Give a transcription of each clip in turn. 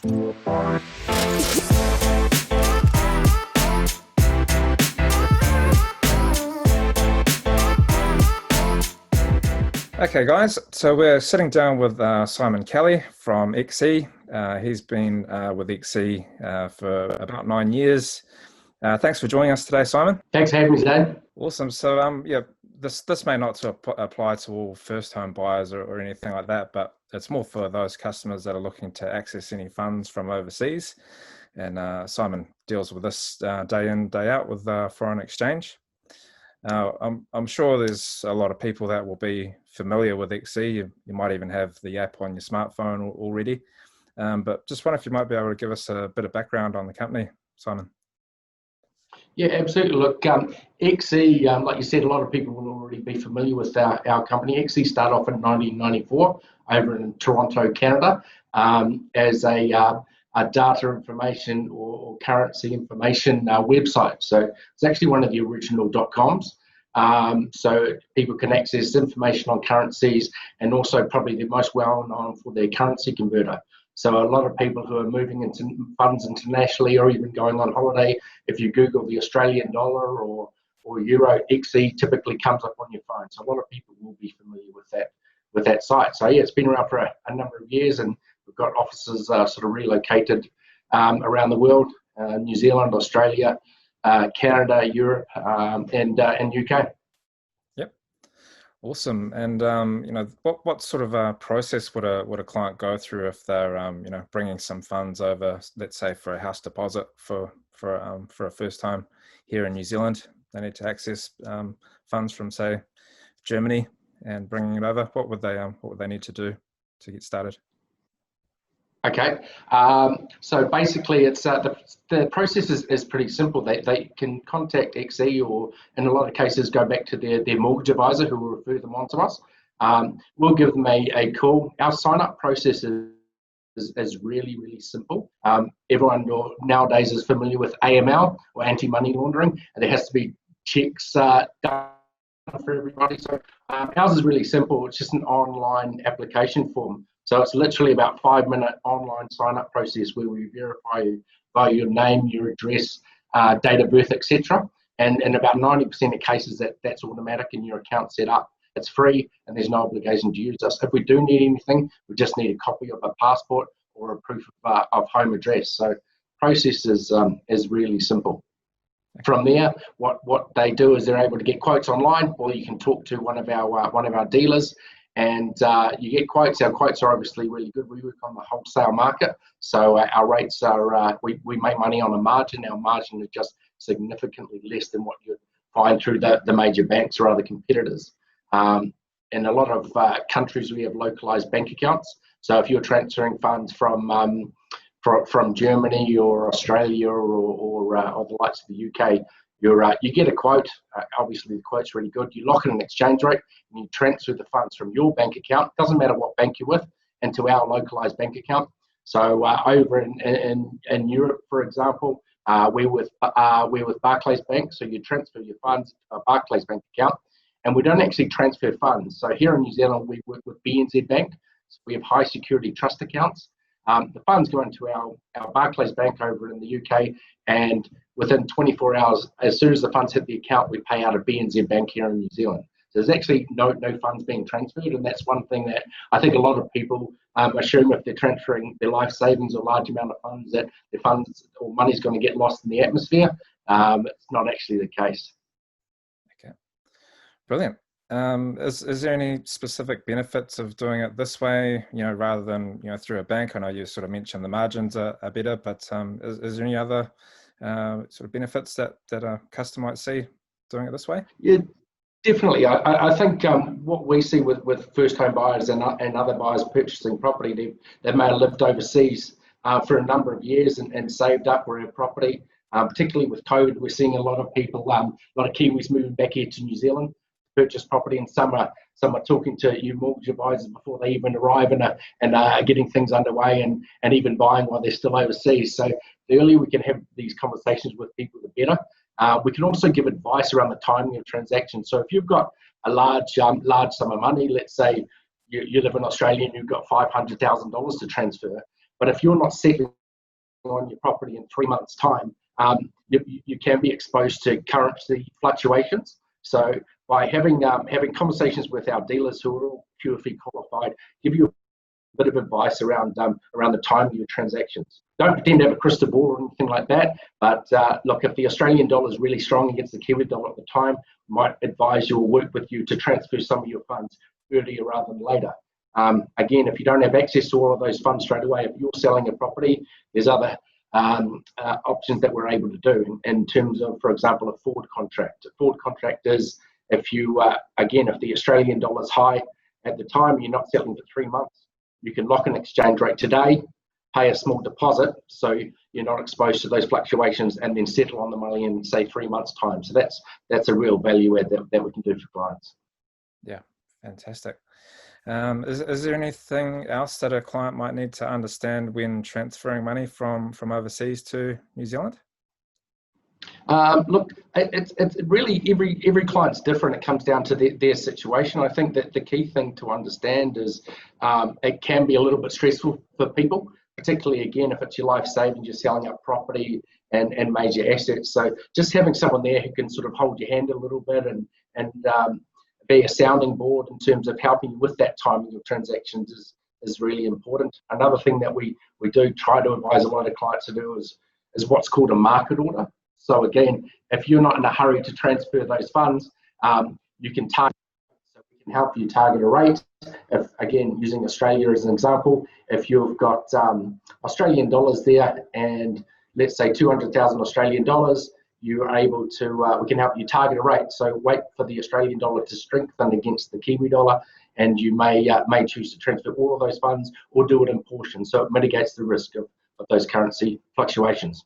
Okay, guys, so we're sitting down with Simon Kelly from XE. He's been with XE for about 9 years. Thanks for joining us today, Simon. Thanks for having me, Zane. Awesome. So, yeah, this may not apply to all first-home buyers or anything like that, but it's more for those customers that are looking to access any funds from overseas. And Simon deals with this day in, day out with foreign exchange. I'm sure there's a lot of people that will be familiar with XE. You might even have the app on your smartphone already. But just wonder if you might be able to give us a bit of background on the company, Simon. Yeah, absolutely. Look, XE, like you said, a lot of people will already be familiar with our company. XE started off in 1994 over in Toronto, Canada, as a data information or currency information website. So it's actually one of the original .coms. So people can access information on currencies, and also probably the most well known for their currency converter. So a lot of people who are moving into funds internationally or even going on holiday, if you Google the Australian dollar or euro, XE typically comes up on your phone. So a lot of people will be familiar with that site. So yeah, it's been around for a number of years, and we've got offices sort of relocated around the world: New Zealand, Australia, Canada, Europe, and UK. Yep, awesome. And what sort of process would a client go through if they're bringing some funds over, let's say for a house deposit for a first time here in New Zealand? They need to access funds from, say, Germany and bringing it over. What would they need to do to get started? Okay, so basically it's the process is pretty simple. They can contact XE, or in a lot of cases go back to their mortgage advisor, who will refer them on to us. We'll give them a call. Our sign-up process is really, really simple. Everyone nowadays is familiar with AML, or anti-money laundering, and there has to be checks done for everybody. So ours is really simple. It's just an online application form. So it's literally about 5-minute online sign-up process where we verify you by your name, your address, date of birth, etc. And in about 90% of cases, that's automatic and your account set up. It's free and there's no obligation to use us. If we do need anything, we just need a copy of a passport or a proof of home address. So process is really simple. From there, what they do is they're able to get quotes online, or you can talk to one of our dealers, and you get quotes. Our quotes are obviously really good. We work on the wholesale market, so our rates are we make money on a margin. Our margin is just significantly less than what you'd find through the major banks or other competitors. In a lot of countries, we have localized bank accounts. So if you're transferring funds from Germany or Australia or the likes of the UK, you get a quote. Obviously, the quote's really good. You lock in an exchange rate and you transfer the funds from your bank account. Doesn't matter what bank you're with, into our localized bank account. So over in Europe, for example, we're with Barclays Bank. So you transfer your funds to a Barclays Bank account, and we don't actually transfer funds. So here in New Zealand, we work with BNZ Bank. So we have high security trust accounts. The funds go into our Barclays Bank over in the UK, and within 24 hours, as soon as the funds hit the account, we pay out a BNZ Bank here in New Zealand. So there's actually no funds being transferred, and that's one thing that I think a lot of people assume if they're transferring their life savings or large amount of funds, that their funds or money's going to get lost in the atmosphere. It's not actually the case. Okay, brilliant. Is there any specific benefits of doing it this way, rather than, through a bank? I know you sort of mentioned the margins are better, but is there any other sort of benefits that a customer might see doing it this way? Yeah, definitely. I think what we see with first home buyers and other buyers purchasing property, they may have lived overseas for a number of years and saved up for a property. Particularly with COVID, we're seeing a lot of people, a lot of Kiwis moving back here to New Zealand, purchase property, and some are talking to you mortgage advisors before they even arrive and are getting things underway and even buying while they're still overseas. So the earlier we can have these conversations with people, the better. We can also give advice around the timing of transactions. So if you've got a large sum of money, let's say you live in Australia and you've got $500,000 to transfer, But if you're not settling on your property in 3 months' time, you can be exposed to currency fluctuations. So by having conversations with our dealers who are all QFE qualified, give you a bit of advice around the time of your transactions. Don't pretend to have a crystal ball or anything like that, but look, if the Australian dollar is really strong against the Kiwi dollar at the time, might advise you or work with you to transfer some of your funds earlier rather than later. Again, if you don't have access to all of those funds straight away, if you're selling a property, there's other options that we're able to do in terms of, for example, a forward contract. A forward contract is if you, again, if the Australian dollar is high at the time, you're not settling for 3 months, you can lock an exchange rate today, pay a small deposit, so you're not exposed to those fluctuations, and then settle on the money in, say, 3 months' time. So that's a real value add that we can do for clients. Yeah, fantastic. Is there anything else that a client might need to understand when transferring money from overseas to New Zealand? Look, it's really every client's different. It comes down to their situation. I think that the key thing to understand is it can be a little bit stressful for people, particularly again if it's your life savings, you're selling up property and major assets. So just having someone there who can sort of hold your hand a little bit and be a sounding board in terms of helping you with that timing of transactions is really important. Another thing that we do try to advise a lot of clients to do is what's called a market order. So again, if you're not in a hurry to transfer those funds, you can target, so we can help you target a rate. If, again, using Australia as an example, if you've got Australian dollars there and let's say 200,000 Australian dollars, you're able to, we can help you target a rate. So wait for the Australian dollar to strengthen against the Kiwi dollar, and you may choose to transfer all of those funds or do it in portions. So it mitigates the risk of those currency fluctuations.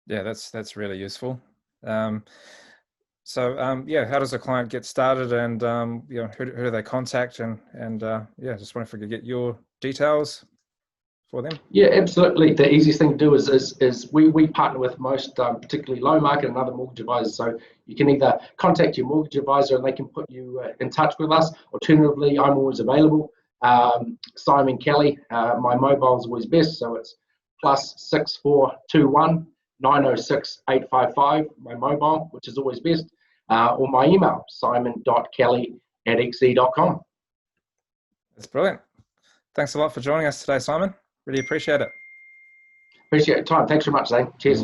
Yeah, that's really useful. Yeah, how does a client get started, and who do they contact, and yeah, just wonder if we could get your details for them. Yeah, absolutely. The easiest thing to do is we partner with most, particularly low market and other mortgage advisors. So you can either contact your mortgage advisor and they can put you in touch with us. Alternatively, I'm always available. Simon Kelly, my mobile is always best, so it's +6421 906 855, my mobile, which is always best, or my email, simon.kelly@xe.com. That's brilliant. Thanks a lot for joining us today, Simon. Really appreciate it. Appreciate your time. Thanks very much, Zane. Cheers.